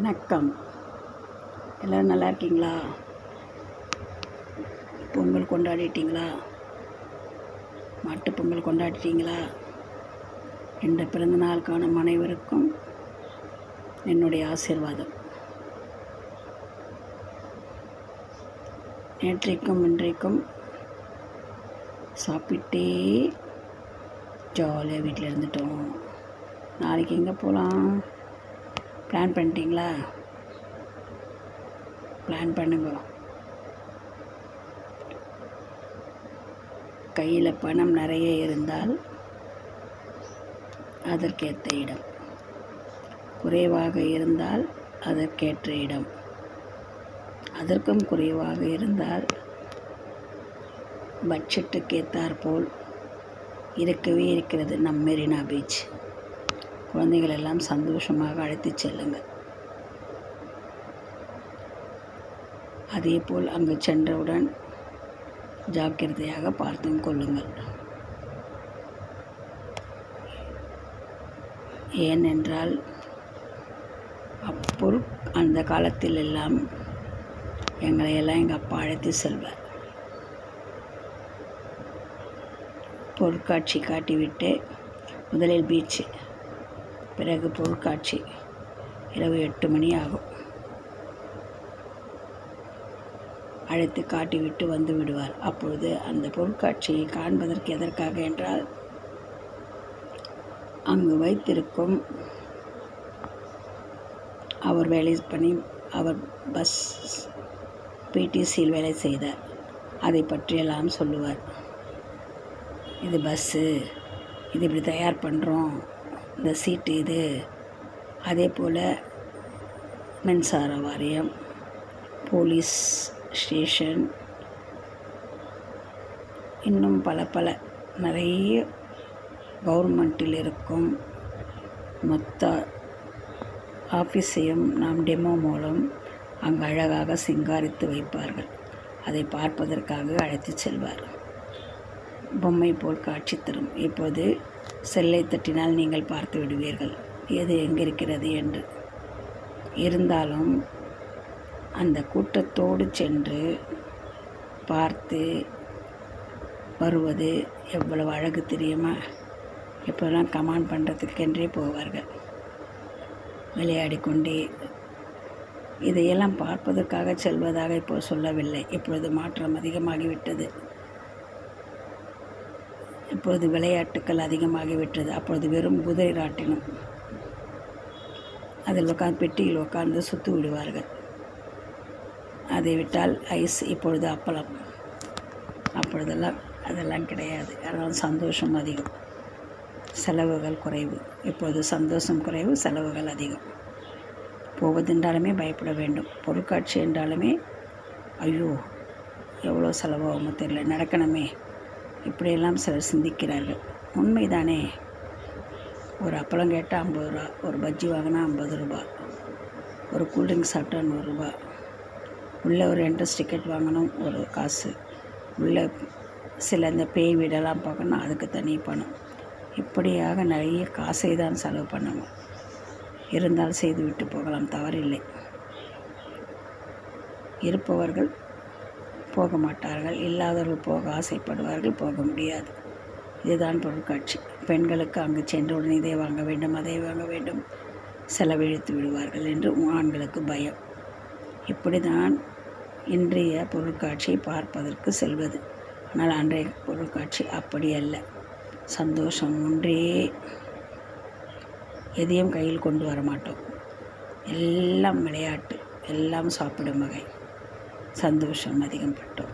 வணக்கம். எல்லோரும் நல்லா இருக்கீங்களா? பொங்கல் கொண்டாடிட்டீங்களா? மாட்டுப் பொங்கல் கொண்டாடிட்டீங்களா? என்ற பிறந்தநாள் காணும் அனைவருக்கும் என்னுடைய ஆசீர்வாதம். நேற்றைக்கும் இன்றைக்கும் சாப்பிட்டே ஜாலியாக வீட்டில் இருந்துட்டோம். நாளைக்கு எங்கே போகலாம்? பிளான் பண்ணிட்டீங்களா? பிளான் பண்ணுங்க. கையில் பணம் நிறைய இருந்தால் அதற்கேற்ற இடம், குறைவாக இருந்தால் அதற்கேற்ற இடம், அதற்கும் குறைவாக இருந்தால் பட்ஜெட்டுக்கேற்றாற்போல் இருக்கவே இருக்கிறது நம் மெரினா பீச். குழந்தைகள் எல்லாம் சந்தோஷமாக அழைத்து செல்லுங்கள். அதேபோல் அங்கு சென்றவுடன் ஜாக்கிரதையாக பார்த்தும் கொள்ளுங்கள். ஏனென்றால் அந்த காலத்தில் எல்லாம் எங்களையெல்லாம் எங்கள் அப்பா அழைத்து செல்வார். பொருட்காட்சி காட்டிவிட்டு முதலில் பீச்சு, பிறகு பொருட்காட்சி. இரவு 8 மணி ஆகும். அழைத்து காட்டிவிட்டு வந்து விடுவார். அப்பொழுது அந்த பொருட்காட்சியை காண்பதற்கு எதற்காக என்றால், அங்கு வைத்திருக்கும் அவர் வேலை பண்ணி அவர் பஸ் பிடிசியில் வேலை செய்தார். அதை பற்றியெல்லாம் சொல்லுவார். இது பஸ்ஸு, இது இப்படி தயார் பண்ணுறோம், இந்த சீட்டு இது. அதே போல் மின்சார வாரியம், போலீஸ் ஸ்டேஷன், இன்னும் பல நிறைய கவர்மெண்ட்டில் இருக்கும் மொத்த ஆஃபீஸையும் நாம் டெமோ மூலம் அங்கு அழகாக சிங்காரித்து வைப்பார்கள். அதை பார்ப்பதற்காக அழைத்து செல்வார். பொம்மை போல் காட்சி தரும். இப்போது செல்லை தட்டினால் நீங்கள் பார்த்து விடுவீர்கள் எது எங்கிருக்கிறது என்று. இருந்தாலும் அந்த கூட்டத்தோடு சென்று பார்த்து வருவது எவ்வளவு அழகு தெரியுமா? இப்போலாம் கமாண்ட் பண்ணுறதுக்கென்றே போவார்கள், விளையாடிக்கொண்டே. இதையெல்லாம் பார்ப்பதற்காக செல்வதாக இப்போ சொல்லவில்லை. இப்பொழுது மாற்றம் அதிகமாகிவிட்டது. இப்பொழுது விளையாட்டுக்கள் அதிகமாகிவிட்டது. அப்பொழுது வெறும் குதிரை ராட்டினம், அதில் உட்காந்து பெட்டியில் உட்கார்ந்து சுற்றி விடுவார்கள். அதை விட்டால் ஐஸ், இப்பொழுது அப்பளம். அதெல்லாம் கிடையாது. அதனால் சந்தோஷம் அதிகம், செலவுகள் குறைவு. இப்பொழுது சந்தோஷம் குறைவு, செலவுகள் அதிகம். போவதென்றாலுமே பயப்பட வேண்டும். பொருட்காட்சி என்றாலுமே ஐயோ எவ்வளோ செலவாகுமோ தெரியல, நடக்கணுமே, இப்படியெல்லாம் சிலர் சிந்திக்கிறார்கள். உண்மைதானே? ஒரு அப்பளம் கேட்டால் 50 ரூபா, ஒரு பஜ்ஜி வாங்கினா 50 ரூபா, ஒரு கூல்ட்ரிங்க்ஸ் சாப்பிட்டா 100 ரூபா, உள்ளே ஒரு என்ட்ரன்ஸ் டிக்கெட் வாங்கணும் ஒரு காசு, உள்ளே சில இந்த பேய் வீடெல்லாம் பார்க்கணும், அதுக்கு தனி பணம். இப்படியாக நிறைய காசை தான் செலவு பண்ணுவோம். இருந்தால் செய்து விட்டு போகலாம், தவறில்லை. இருப்பவர்கள் போக மாட்டார்கள், இல்லாதவர்கள் போக ஆசைப்படுவார்கள், போக முடியாது. இதுதான் பொருட்காட்சி. பெண்களுக்கு அங்கு சென்றவுடன் இதை வாங்க வேண்டும், அதை வாங்க வேண்டும், செலவழித்து விடுவார்கள் என்று ஆண்களுக்கு பயம். இப்படி தான் இன்றைய பொருட்காட்சியை பார்ப்பதற்கு செல்வது. ஆனால் அன்றைய பொருட்காட்சி அப்படி அல்ல. சந்தோஷம் ஒன்றே, எதையும் கையில் கொண்டு வர மாட்டோம். எல்லாம் விளையாட்டு, எல்லாம் சாப்பிடும் வகை. சந்தோஷம் அதிகம் பட்டோம்.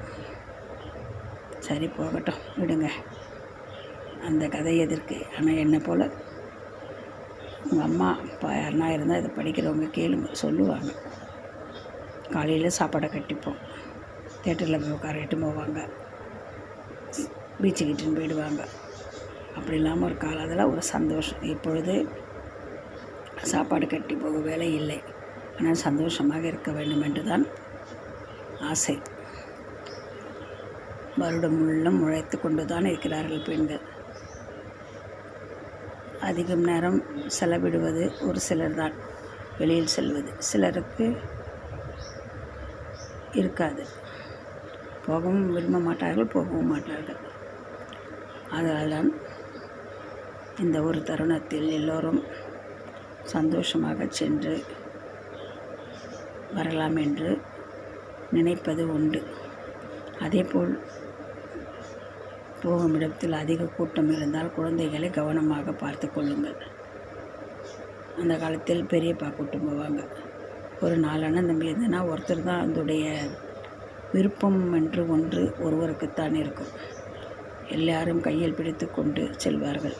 சரி, போகட்டும், விடுங்க. அந்த கதை எதற்கு? ஆனால் என்னை போல் உங்கள் அம்மா அப்பா யாருன்னா இருந்தால் இதை படிக்கிறவங்க கேளுங்க, சொல்லுவாங்க. காலையில் சாப்பாடை கட்டிப்போம், தேட்டரில் போய் உட்காரிட்டு போவாங்க, பீச்சுக்கிட்டுன்னு போயிடுவாங்க. அப்படி இல்லாமல் ஒரு காலம், அதெல்லாம் ஒரு சந்தோஷம். இப்பொழுது சாப்பாடு கட்டி போக வேலை இல்லை. ஆனால் சந்தோஷமாக இருக்க வேண்டும் என்று தான் ஆசை. வருடம் முள்ளும் உழைத்து கொண்டு தான் இருக்கிறார்கள் பெண்கள். அதிகம் நேரம் செலவிடுவது ஒரு சிலர் தான். வெளியில் செல்வது. சிலருக்கு இருக்காது, போகவும் விரும்ப மாட்டார்கள், போகவும் மாட்டார்கள். அதனால்தான் இந்த ஒரு தருணத்தில் எல்லோரும் சந்தோஷமாக சென்று வரலாம் என்று நினைப்பது உண்டு. அதேபோல் போகும் இடத்தில் அதிக கூட்டம் இருந்தால் குழந்தைகளை கவனமாக பார்த்து கொள்ளுங்கள். அந்த காலத்தில் பெரியப்பா கூட்டம் போவாங்க. ஒரு 4 அண்ணன் தம்பி இருந்ததுன்னா ஒருத்தர் தான் அதோடைய விருப்பம் என்று ஒருவருக்குத்தான் இருக்கும். எல்லாரும் கையில் பிடித்து கொண்டு செல்வார்கள்.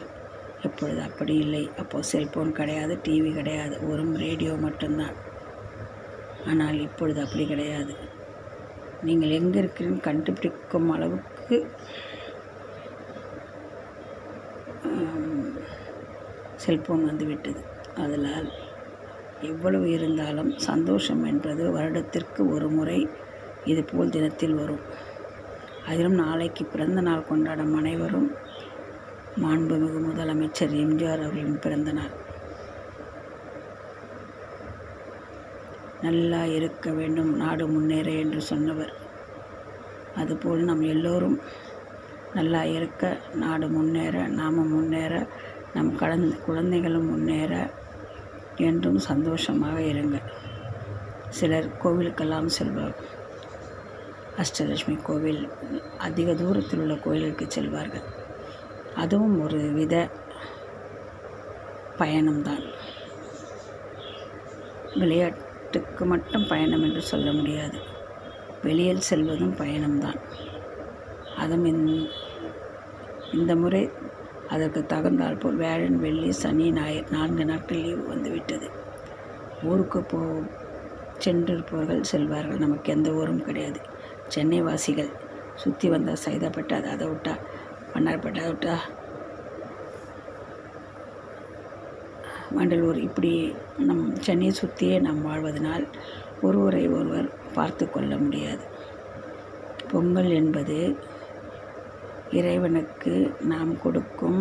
இப்பொழுது அப்படி இல்லை. அப்போது செல்ஃபோன் கிடையாது, டிவி கிடையாது, ஒரு ரேடியோ மட்டும்தான். ஆனால் இப்பொழுது அப்படி கிடையாது. நீங்கள் எங்கே இருக்கிறீங்கன்னு கண்டுபிடிக்கும் அளவுக்கு செல்ஃபோன் வந்துவிட்டது. அதனால் எவ்வளவு இருந்தாலும் சந்தோஷம் என்பது வருடத்திற்கு ஒரு முறை இதுபோல் தினத்தில் வரும். அதிலும் நாளைக்கு பிறந்த நாள் கொண்டாடும் அனைவரும் மாண்புமிகு முதலமைச்சர் எம்ஜிஆர் அவர்களின் பிறந்த நாள். நல்லா இருக்க வேண்டும், நாடு முன்னேற என்று சொன்னவர். அதுபோல் நாம் எல்லோரும் நல்லா இருக்க, நாடு முன்னேற, நாம் முன்னேற, நம் குழந்தைகளும் முன்னேற என்றும் சந்தோஷமாக இருங்க. சிலர் கோவிலுக்கெல்லாம் செல்வார். அஷ்டலட்சுமி கோவில், அதிக தூரத்தில் உள்ள கோயிலுக்கு செல்வார்கள். அதுவும் ஒரு வித பயணம்தான். விளையாட்டுக்கு மட்டும் பயணம் என்று சொல்ல முடியாது. வெளியில் செல்வதும் பயணம்தான். அதுவும் இந்த முறை அதற்கு தகுந்தால் போல் வியாழன், வெள்ளி, சனி, ஞாயிறு 4 நாட்கள் லீவு வந்துவிட்டது. ஊருக்கு சென்றிருப்பவர்கள் செல்வார்கள். நமக்கு எந்த ஊரும் கிடையாது. சென்னை வாசிகள் சுற்றி வந்தால் சைதாப்பேட்டை, அதை விட்டா மன்னார்பேட்டை, அதை விட்டா வண்டலூர், இப்படி நம் சென்னையை சுற்றியே நாம் வாழ்வதனால் ஒருவரை ஒருவர் பார்த்து கொள்ள முடியாது. பொங்கல் என்பது இறைவனுக்கு நாம் கொடுக்கும்,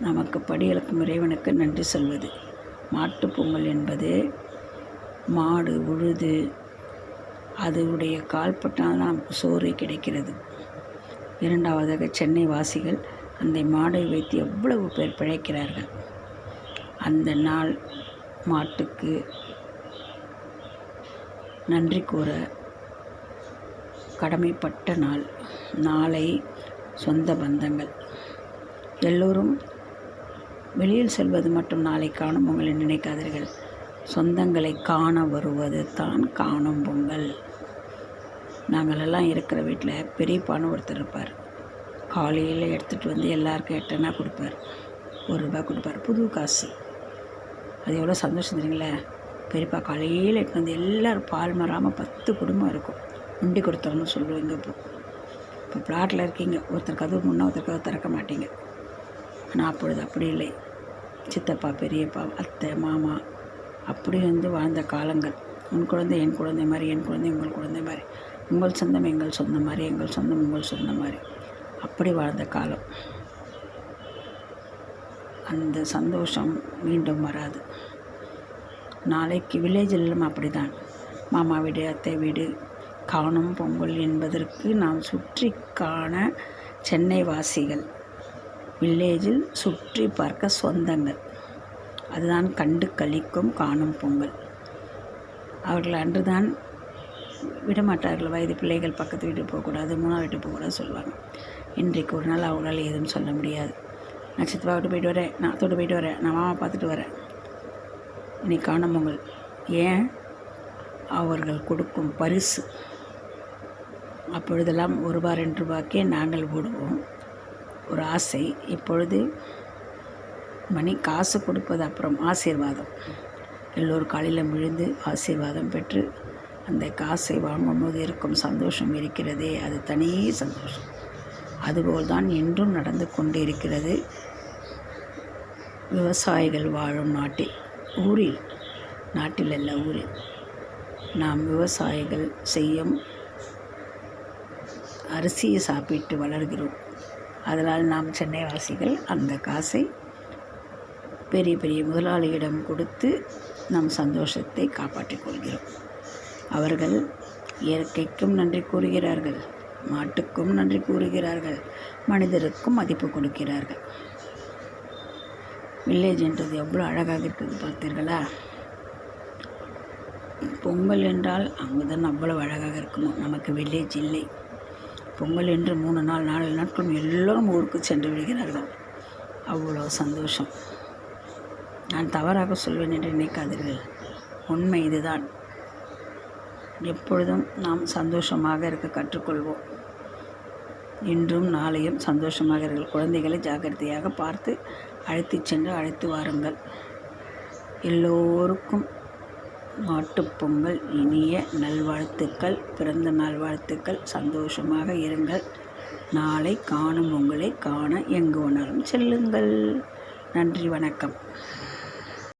நமக்கு படியளக்கும் இறைவனுக்கு நன்றி சொல்வது. மாட்டுப் பொங்கல் என்பது மாடு உழுது அதனுடைய கால்பட்டால் தான் நமக்கு சோறு கிடைக்கிறது. இரண்டாவதாக சென்னை வாசிகள் அந்த மாடை வைத்து எவ்வளவு பேர் பிழைக்கிறார்கள். அந்த நாள் மாட்டுக்கு நன்றி கூற கடமைப்பட்ட நாள். நாளை சொந்த பந்தங்கள் எல்லோரும் வெளியில் செல்வது மட்டும் நாளை காணும் பொங்கலை நினைக்காதீர்கள். சொந்தங்களை காண வருவது தான் காணும் பொங்கல். நாங்களெல்லாம் இருக்கிற வீட்டில் பெரியப்பான்னு ஒருத்தர் இருப்பார். காலையில் எடுத்துகிட்டு வந்து எல்லாருக்கும் 8 அணா கொடுப்பார். ₹1 கொடுப்பார், புது காசு. அது எவ்வளோ சந்தோஷம் தெரியுங்களே. பெரியப்பா காலையில் எடுத்து வந்து எல்லோரும் பால் மாறாமல் 10 குடும்பம் இருக்கும். உண்டி கொடுத்தோம்னு சொல்லுவீங்க. இப்போ பிளாட்டில் இருக்கீங்க, ஒருத்தர் கதவு முன்னே ஒருத்தர் கதவு திறக்க மாட்டீங்க. ஆனால் அப்பொழுது அப்படி இல்லை. சித்தப்பா, பெரியப்பா, அத்தை, மாமா அப்படி வந்து வாழ்ந்த காலங்கள். உன் குழந்தை என் குழந்தை மாதிரி, என் குழந்தை உங்கள் குழந்தை மாதிரி, உங்கள் சொந்தம் எங்கள் சொந்தம் மாதிரி, எங்கள் சொந்தம் உங்கள் சொந்தம் மாதிரி, அப்படி வாழ்ந்த காலம். அந்த சந்தோஷம் மீண்டும் வராது. நாளைக்கு வில்லேஜிலும் அப்படி தான். மாமா வீடு, அத்தை வீடு, காணும் பொங்கல் என்பதற்கு நாம் சுற்றி காண சென்னை வாசிகள், வில்லேஜில் சுற்றி பார்க்க சொந்தங்கள். அதுதான் கண்டு கழிக்கும் காணும் பொங்கல். அவர்கள் அன்றுதான் விடமாட்டார்கள். வயது பிள்ளைகள் பக்கத்து வீட்டுக்கு போகக்கூடாது, 3ஆவது வீட்டுக்கு போகக்கூடாது சொல்லுவாங்க. இன்றைக்கு ஒரு நாள் அவங்களால் எதுவும் சொல்ல முடியாது. நான் சித்தப்பா விட்டு போயிட்டு வரேன், நான் அத்தோடு போயிட்டு வரேன், நான் மாமா பார்த்துட்டு வரேன். இன்னைக்கு காணும் பொங்கல். ஏன்? அவர்கள் கொடுக்கும் பரிசு. அப்பொழுதெல்லாம் ₹1 ₹2 நாங்கள் ஓடுவோம். ஒரு ஆசை. இப்பொழுது மணி காசு கொடுப்பது அப்புறம், ஆசீர்வாதம். எல்லோரும் காலையில் விழுந்து ஆசீர்வாதம் பெற்று அந்த காசை வாங்கும்போது இருக்கும் சந்தோஷம் இருக்கிறதே, அது தனி சந்தோஷம். அதுபோல் தான் இன்றும் நடந்து கொண்டு இருக்கிறது விவசாயிகள் வாழும் நாட்டில். ஊரில், நாட்டில் அல்ல, ஊரில். நாம் விவசாயிகள் செய்யும் அரிசியை சாப்பிட்டு வளர்கிறோம். அதனால் நாம் சென்னை வாசிகள் அந்த காசை பெரிய பெரிய முதலாளியிடம் கொடுத்து நம் சந்தோஷத்தை காப்பாற்றிக் கொள்கிறோம். அவர்கள் இயற்கைக்கும் நன்றி கூறுகிறார்கள், மாட்டுக்கும் நன்றி கூறுகிறார்கள், மனிதருக்கும் மதிப்பு கொடுக்கிறார்கள். வில்லேஜ் என்றது எவ்வளோ அழகாக இருக்குது பார்த்தீர்களா? பொங்கல் என்றால் அங்கே தான் அவ்வளோ அழகாக இருக்குமோ. நமக்கு வில்லேஜ் இல்லை. பொங்கல் என்று 3 நாள் 4 நாட்கள் எல்லோரும் ஊருக்கு சென்று விடுகிறார்கள். அவ்வளோ சந்தோஷம். நான் தவறாக சொல்வேன் என்று நினைக்காதீர்கள். உண்மை இதுதான். எப்பொழுதும் நாம் சந்தோஷமாக இருக்க கற்றுக்கொள்வோம். இன்றும் நாளையும் சந்தோஷமாக இருக்கிற குழந்தைகளை ஜாக்கிரதையாக பார்த்து அழைத்து வாருங்கள். எல்லோருக்கும் மாட்டுப்பொங்கல் இனிய நல்வாழ்த்துக்கள், பிறந்த நாள் வாழ்த்துக்கள். சந்தோஷமாக இருங்கள். நாளை காணும் உங்களை காண எங்கு வேணாலும் செல்லுங்கள். நன்றி, வணக்கம்.